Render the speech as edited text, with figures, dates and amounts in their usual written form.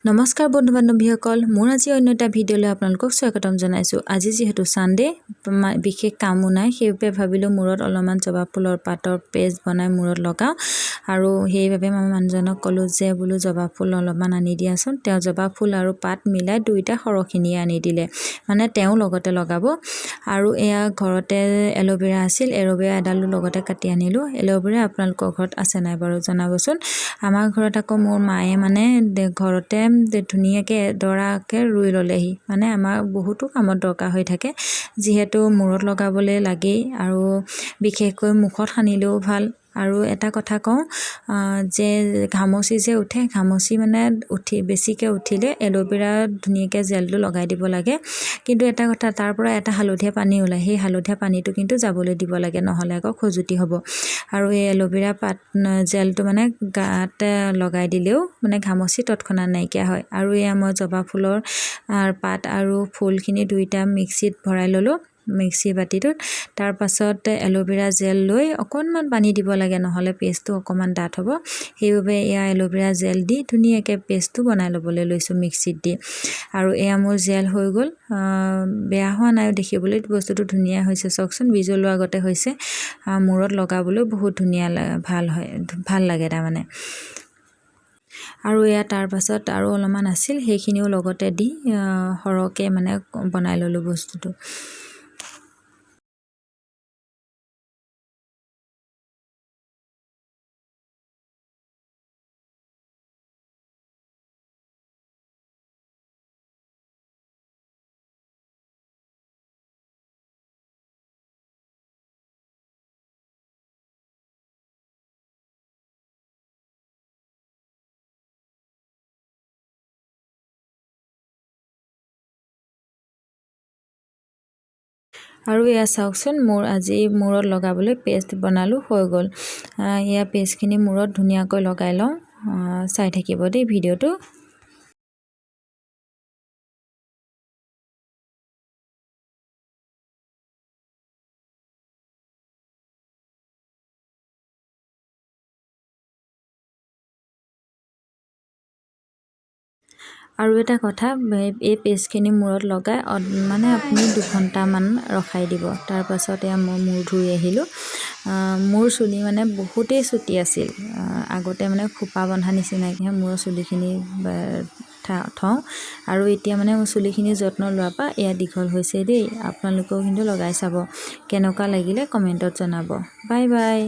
নমস্কাৰ বন্ধু বান্ধৱীসকল মোৰ আজি অন্য এটা ভিডিঅ'লৈ আপোনালোকক স্বাগতম জনাইছো আজি যেহেতু সানডে বিশেষ কামো নাই সেইবাবে ভাবিলো মূৰত অলপমান জবা ফুলৰ পাতৰ পেষ্ট বনাই মূৰত লগাও আৰু সেইবাবে মই মানুহজনক কলো যে বুলো জবা ফুল অলপমান আনি দিয়াচোন তেওঁ জবা ফুল আৰু পাত মিলাই দুইটা সৰখিনি আনি দিলে মানে তেওঁ লগতে লগাব আৰু এয়া ঘৰতে এলোভেৰা আছিল এলোভেৰা এডালো লগতে কাটি আনিলো এলোভেৰা আপোনালোকৰ ঘৰত আছে নাই বাৰু জনাবচোন আমাৰ ঘৰত আকৌ মোৰ মায়ে মানে ঘৰতে ধুনীয়াকে দৰাকে ৰুই ললেহি মানে আমাৰ বহুতো কামত দৰকাৰ হৈ থাকে যিহেতু মূৰত লগাবলৈ লাগেই আৰু বিশেষকৈ মুখত সানিলেও ভাল আৰু এটা কথা কওঁ যে ঘামচি যে উঠে ঘামচি মানে বেছিকৈ উঠিলে এলোভেৰা ধুনীয়াকৈ জেলটো লগাই দিব লাগে কিন্তু এটা কথা তাৰ পৰা এটা হালধীয়া পানী ওলাই সেই হালধীয়া পানীটো কিন্তু যাবলৈ দিব লাগে নহলে আকৌ খজুতি হ'ব আৰু এই এলোভেৰা পাত জেলটো মানে গাতে লগাই দিলেও মানে ঘামচি তৎক্ষণাত নাইকিয়া হয় আৰু এয়া মই জবা ফুলৰ পাত আৰু ফুলখিনি দুইটা মিক্সিত ভৰাই ললো মিক্সি বাটিটোত তাৰ পাছত এলোভেৰা জেল লৈ অকণমান পানী দিব লাগে নহলে পেষ্টটো অকণমান ডাঠ হ'ব সেইবাবে এয়া এলোভেৰা জেল দি ধুনীয়াকৈ পেষ্টটো বনাই ল'বলৈ লৈছোঁ মিক্সিত দি আৰু এয়া মোৰ জেল হৈ গ'ল বেয়া হোৱা নাই দেখিবলৈ বস্তুটো ধুনীয়া হৈছে চাওকচোন বিজলুৱা আগতে হৈছে মূৰত লগাবলৈ বহুত ধুনীয়া ভাল লাগে তাৰমানে আৰু এয়া তাৰ পাছত আৰু অলপমান আছিল সেইখিনিও লগতে দি সৰহকৈ মানে বনাই ললোঁ বস্তুটো আৰু এয়া চাওকচোন মোৰ আজি মূৰত লগাবলৈ পেষ্ট বনালোঁ হৈ গ'ল এয়া পেষ্টখিনি মূৰত ধুনীয়াকৈ লগাই লওঁ চাই থাকিব দেই ভিডিঅ'টো আৰু এটা কথা এই পেষ্টখিনি মূৰত লগাই মানে আপুনি 2 ঘণ্টামান ৰখাই দিব তাৰ পাছত এয়া মই মূৰ ধুই আহিলোঁ মোৰ চুলি মানে বহুতেই চুটি আছিল আগতে মানে খোপা বন্ধা নিচিনাকৈ মূৰৰ চুলিখিনি থওঁ আৰু এতিয়া মানে মোৰ চুলিখিনি যত্ন লোৱাৰ পৰা এয়া দীঘল হৈছে দেই আপোনালোকেও কিন্তু লগাই চাব কেনেকুৱা লাগিলে কমেণ্টত জনাব বাই বাই